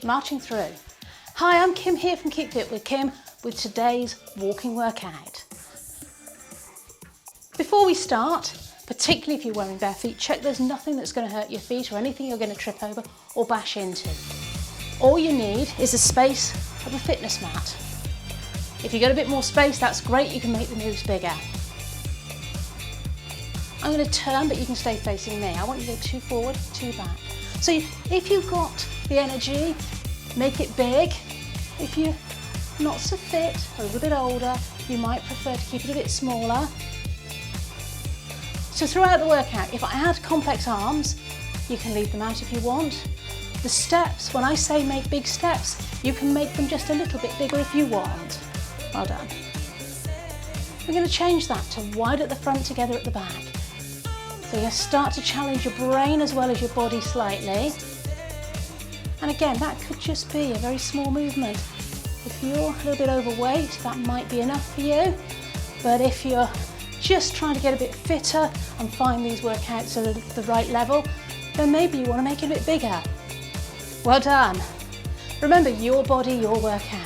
marching through. Hi, I'm Kim here from Keep Fit with Kim with today's walking workout. Before we start, particularly if you're wearing bare feet, check there's nothing that's going to hurt your feet or anything you're going to trip over or bash into. All you need is the space of a fitness mat. If you get a bit more space, that's great, you can make the moves bigger. I'm going to turn, but you can stay facing me. I want you to go 2 forward, 2 back. So if you've got the energy, make it big. If you're not so fit, a little bit older, you might prefer to keep it a bit smaller. So throughout the workout, if I add complex arms, you can leave them out if you want. The steps, when I say make big steps, you can make them just a little bit bigger if you want. Well done. We're going to change that to wide at the front, together at the back. So you're going to start to challenge your brain as well as your body slightly. And again, that could just be a very small movement. If you're a little bit overweight, that might be enough for you. But if you're just trying to get a bit fitter and find these workouts at the right level, then maybe you want to make it a bit bigger. Well done. Remember, your body, your workout.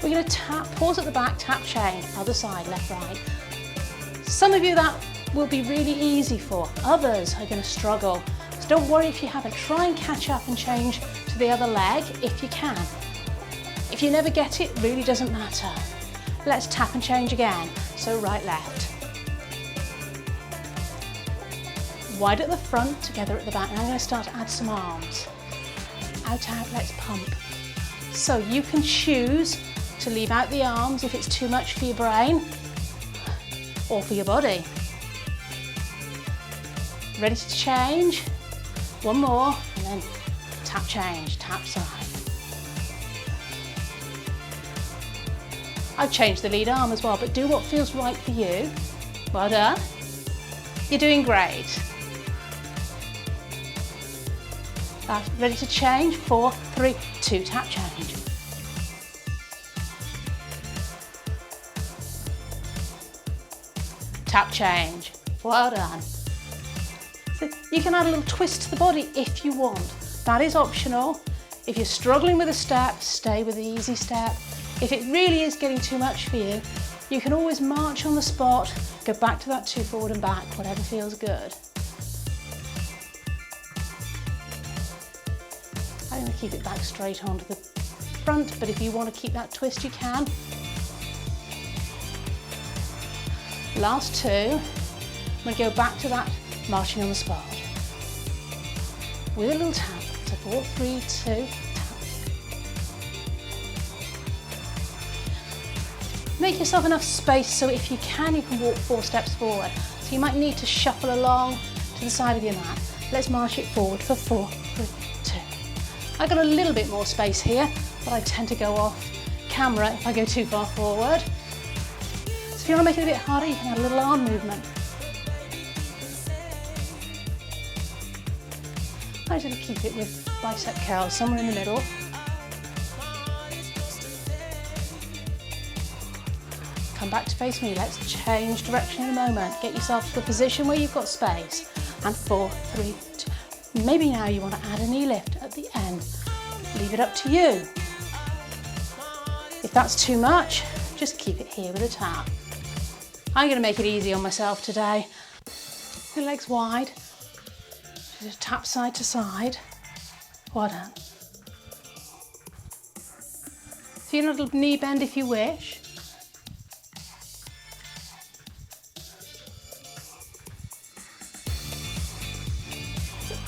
We're going to tap, pause at the back, tap, change, other side, left, right. Some of you that will be really easy for, others are going to struggle. So don't worry if you haven't. Try and catch up and change to the other leg if you can. If you never get it, really doesn't matter. Let's tap and change again. So right, left. Wide at the front, together at the back. Now I'm going to start to add some arms. Out, out, let's pump. So you can choose to leave out the arms if it's too much for your brain or for your body. Ready to change? One more, and then tap, change, tap side. I've changed the lead arm as well, but do what feels right for you. Well done. You're doing great. Ready to change? 4, 3, 2, tap, change. Tap, change. Well done. So you can add a little twist to the body if you want. That is optional. If you're struggling with a step, stay with the easy step. If it really is getting too much for you, you can always march on the spot, go back to that 2 forward and back, whatever feels good. I'm going to keep it back straight onto the front, but if you want to keep that twist, you can. Last 2, I'm going to go back to that marching on the spot. With a little tap, so 4, 3, 2, tap. Make yourself enough space so if you can walk 4 steps forward. So you might need to shuffle along to the side of your mat. Let's march it forward for 4, 3, 2. I've got a little bit more space here, but I tend to go off camera if I go too far forward. So if you want to make it a bit harder, you can add a little arm movement. I'm just going to keep it with bicep curls somewhere in the middle. Come back to face me. Let's change direction in a moment. Get yourself to a position where you've got space. And 4, 3, 2. Maybe now you want to add a knee lift at the end. Leave it up to you. If that's too much, just keep it here with a tap. I'm going to make it easy on myself today. The legs wide. Just tap side to side. Well done. So your little knee bend if you wish.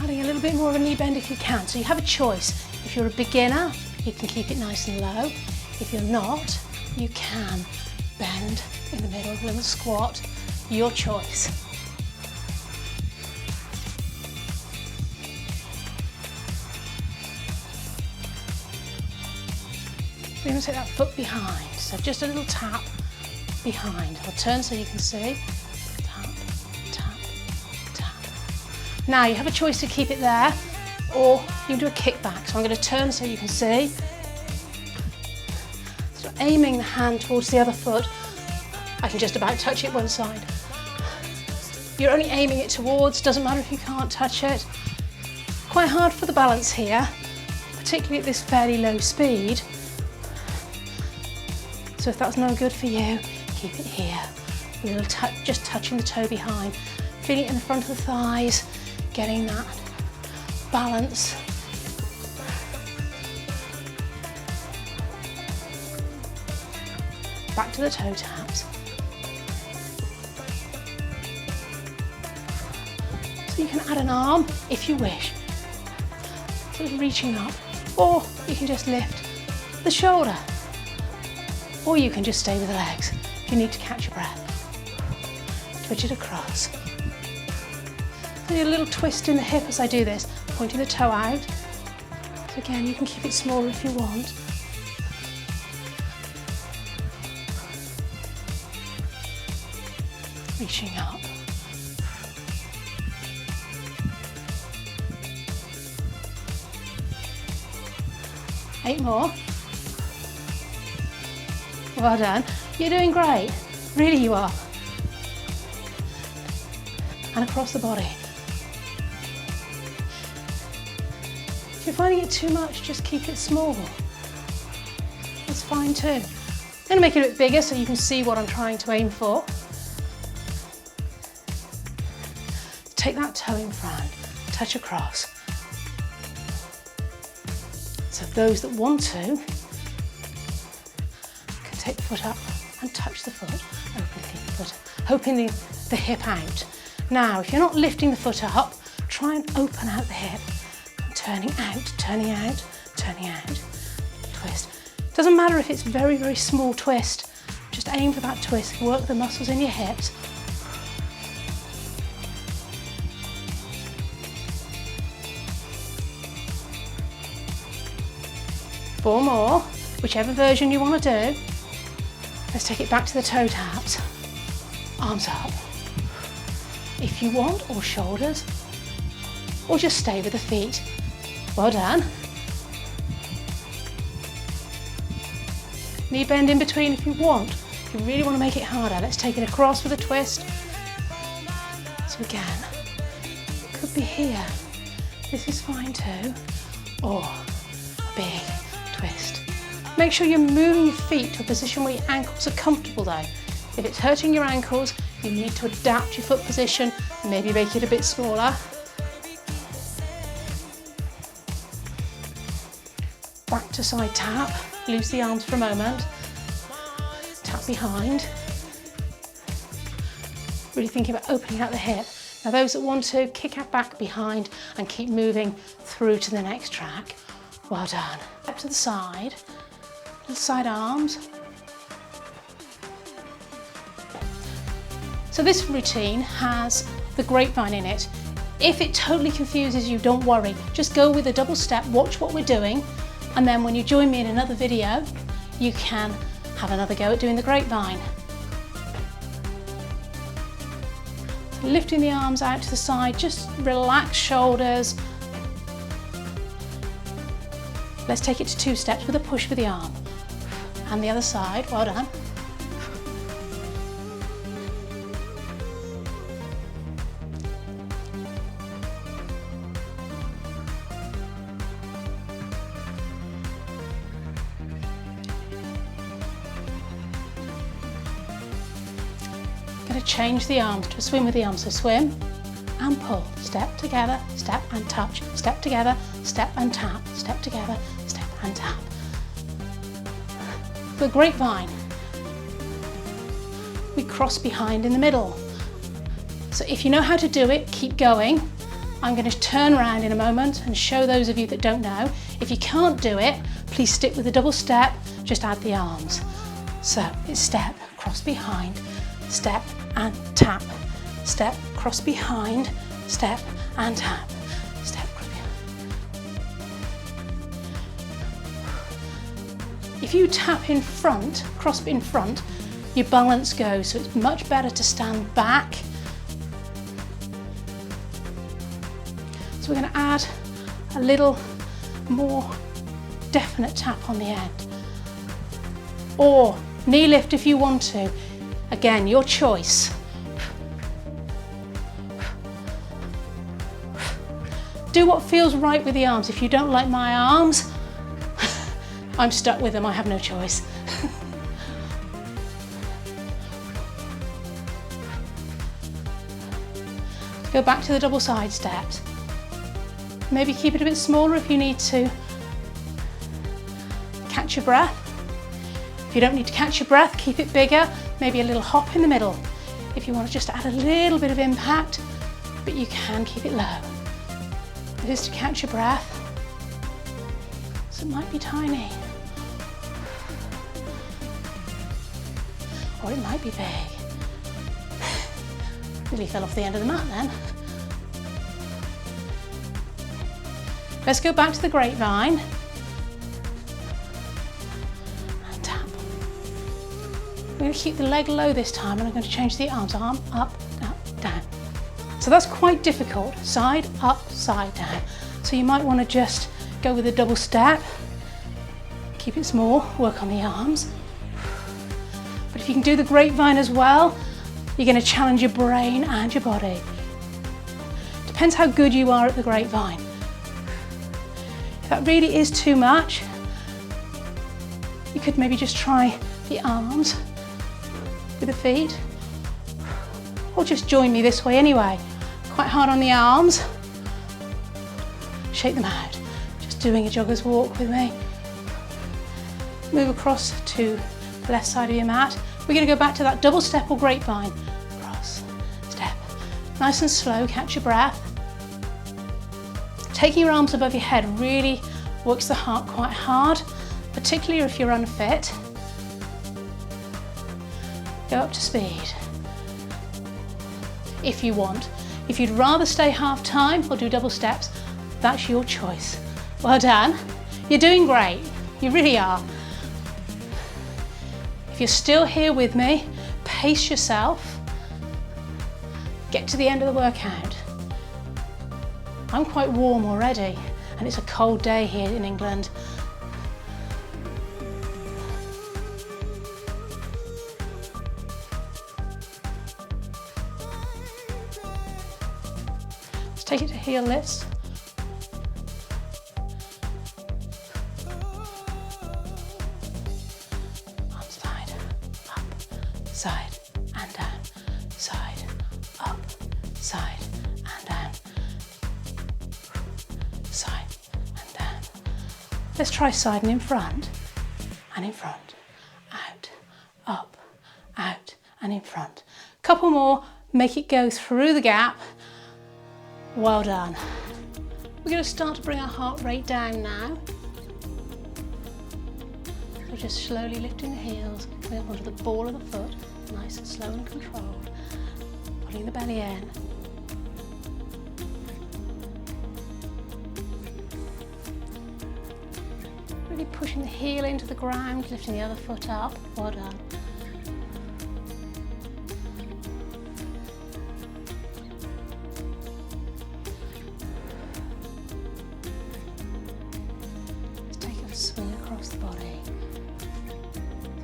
Adding a little bit more of a knee bend if you can. So you have a choice. If you're a beginner, you can keep it nice and low. If you're not, you can bend in the middle, a little squat. Your choice. We're going to take that foot behind, so just a little tap behind. I'll turn so you can see. Tap, tap, tap. Now you have a choice to keep it there, or you can do a kick back. So I'm going to turn so you can see. So aiming the hand towards the other foot, I can just about touch it one side. you're only aiming it towards, doesn't matter if you can't touch it. Quite hard for the balance here, particularly at this fairly low speed. So if that's no good for you, keep it here. A little touch, just touching the toe behind, feeling it in the front of the thighs, getting that balance. Back to the toe taps. So you can add an arm if you wish. So reaching up, or you can just lift the shoulder, or you can just stay with the legs if you need to catch your breath. Twitch it across. So a little twist in the hip as I do this, pointing the toe out. So again, you can keep it smaller if you want. Reaching up. Eight more. Well done. You're doing great. Really you are. And across the body. If you're finding it too much, just keep it small. That's fine too. I'm going to make it a bit bigger so you can see what I'm trying to aim for. Take that toe in front, touch across. So those that want to can take the foot up and touch the foot, opening the hip out. Now, if you're not lifting the foot up, try and open out the hip. Turning out, turning out, turning out. Twist. Doesn't matter if it's very, very small twist. Just aim for that twist. Work the muscles in your hips. Four more, whichever version you want to do. Let's take it back to the toe taps. Arms up. If you want, or shoulders, or just stay with the feet. Well done. Knee bend in between if you want. If you really want to make it harder, let's take it across with a twist. So again, could be here. This is fine too. Or a big twist. Make sure you're moving your feet to a position where your ankles are comfortable though. If it's hurting your ankles, you need to adapt your foot position, maybe make it a bit smaller. Back to side tap, loose the arms for a moment, tap behind. Really thinking about opening out the hip. Now those that want to, kick out back behind and keep moving through to the next track. Well done. Up to the side arms. So this routine has the grapevine in it. If it totally confuses you, don't worry. Just go with a double step, watch what we're doing, and then when you join me in another video, you can have another go at doing the grapevine. Lifting the arms out to the side, just relax shoulders. Let's take it to two steps with a push with the arm. And the other side, well done. Going to change the arms to a swim with the arms. So swim and pull, step together, step and touch, step together, step and tap, step together, step and tap. The grapevine, we cross behind in the middle. So if you know how to do it, keep going. I'm going to turn around in a moment and show those of you that don't know. If you can't do it, please stick with the double step, just add the arms. So it's step, cross behind, step and tap, step, cross behind, step and tap, step, cross behind. If you tap in front, cross in front, your balance goes, so it's much better to stand back. So we're going to add a little more definite tap on the end. Or knee lift if you want to. Again, your choice. Do what feels right with the arms. If you don't like my arms, I'm stuck with them, I have no choice. Go back to the double side steps. Maybe keep it a bit smaller if you need to. Catch your breath. If you don't need to catch your breath, keep it bigger. Maybe a little hop in the middle. If you want to just add a little bit of impact, but you can keep it low. It is to catch your breath. So it might be tiny. Or it might be big. Nearly fell off the end of the mat then. Let's go back to the grapevine. And tap. We're going to keep the leg low this time, and I'm going to change the arms. Arm, up, down. So that's quite difficult. Side, up, side, down. So you might want to just go with a double step. Keep it small, work on the arms. But if you can do the grapevine as well, you're going to challenge your brain and your body. Depends how good you are at the grapevine. If that really is too much, you could maybe just try the arms with the feet, or just join me this way anyway. Quite hard on the arms. Shake them out. Just doing a jogger's walk with me. Move across to the left side of your mat. We're going to go back to that double step or grapevine. Cross, step. Nice and slow, catch your breath. Taking your arms above your head really works the heart quite hard, particularly if you're unfit. Go up to speed. If you want. If you'd rather stay half time or do double steps, that's your choice. Well done. You're doing great. You really are. If you're still here with me, pace yourself. Get to the end of the workout. I'm quite warm already, and it's a cold day here in England. Let's take it to heel lifts. Side and down, side, up, side and down, side and down. Let's try side and in front, out, up, out and in front. Couple more, make it go through the gap. Well done. We're going to start to bring our heart rate down now. So just slowly lifting the heels, coming up onto the ball of the foot, nice and slow and controlled. Pulling the belly in. Really pushing the heel into the ground, lifting the other foot up. Well done. Let's take a swing across the body.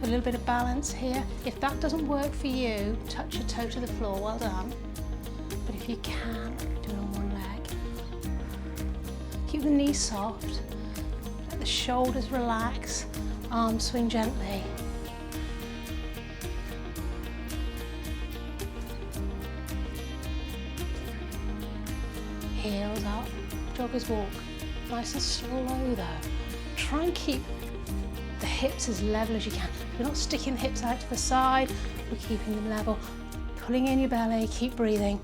A little bit of balance here. If that doesn't work for you, touch your toe to the floor, well done. But if you can, do it on one leg. Keep the knees soft, let the shoulders relax, arms swing gently. Heels up, jogger's walk. Nice and slow though. Try and keep the hips as level as you can. We're not sticking the hips out to the side, we're keeping them level. Pulling in your belly, keep breathing.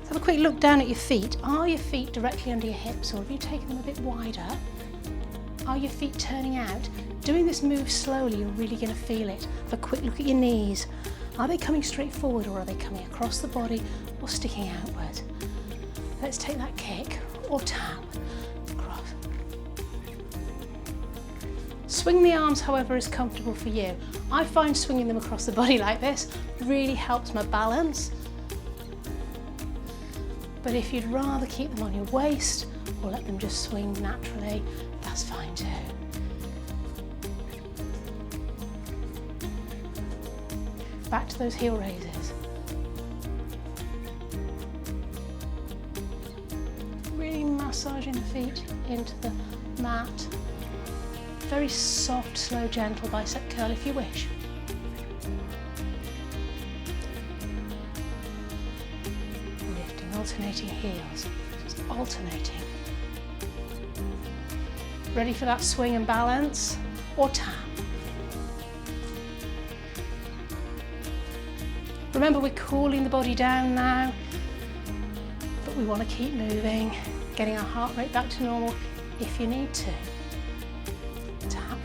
Have a quick look down at your feet. Are your feet directly under your hips, or have you taken them a bit wider? Are your feet turning out? Doing this move slowly, you're really going to feel it. Have a quick look at your knees. Are they coming straight forward, or are they coming across the body or sticking outward? Let's take that kick or tap across. Swing the arms however is comfortable for you. I find swinging them across the body like this really helps my balance. But if you'd rather keep them on your waist or let them just swing naturally, that's fine too. Back to those heel raises. Really massaging the feet into the mat. Very soft, slow, gentle bicep curl if you wish. Lifting, alternating heels, just alternating. Ready for that swing and balance or tap. Remember, we're cooling the body down now, but we want to keep moving, getting our heart rate back to normal if you need to. Tap.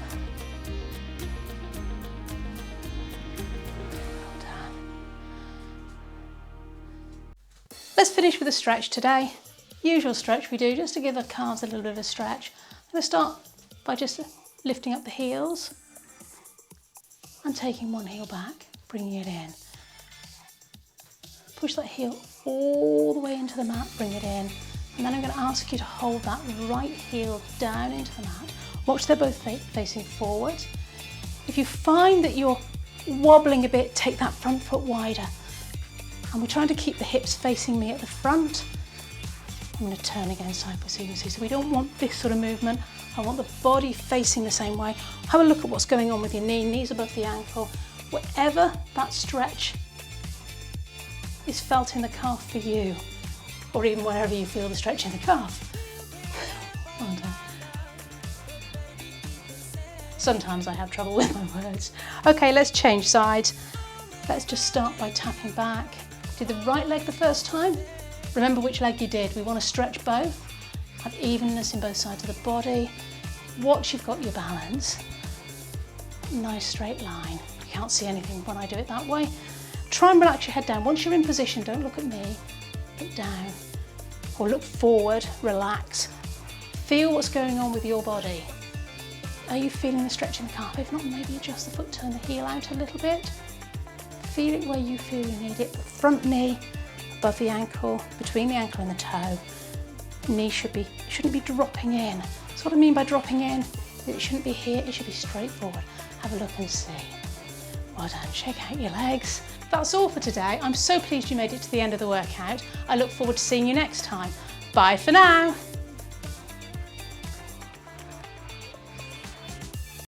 Well done. Let's finish with a stretch today. Usual stretch we do just to give the calves a little bit of a stretch. I'm going to start by just lifting up the heels and taking one heel back, bringing it in. Push that heel all the way into the mat, bring it in, and then I'm going to ask you to hold that right heel down into the mat. Watch they're both facing forward. If you find that you're wobbling a bit, take that front foot wider. And we're trying to keep the hips facing me at the front. I'm going to turn again sideways so you can see. So we don't want this sort of movement. I want the body facing the same way. Have a look at what's going on with your knee, knees above the ankle. Wherever that stretch is felt in the calf for you, or even wherever you feel the stretch in the calf. Well done. Sometimes I have trouble with my words. Okay, let's change sides. Let's just start by tapping back. Did the right leg the first time. Remember which leg you did. We want to stretch both. Have evenness in both sides of the body. Watch you've got your balance. Nice straight line. You can't see anything when I do it that way. Try and relax your head down. Once you're in position, don't look at me, look down, or look forward, relax. Feel what's going on with your body. Are you feeling the stretch in the calf? If not, maybe adjust the foot, turn the heel out a little bit. Feel it where you feel you need it. The front knee above the ankle, between the ankle and the toe. Knee shouldn't be dropping in. That's what I mean by dropping in. It shouldn't be here, it should be straight forward. Have a look and see. Well done, shake out your legs. That's all for today. I'm so pleased you made it to the end of the workout. I look forward to seeing you next time. Bye for now.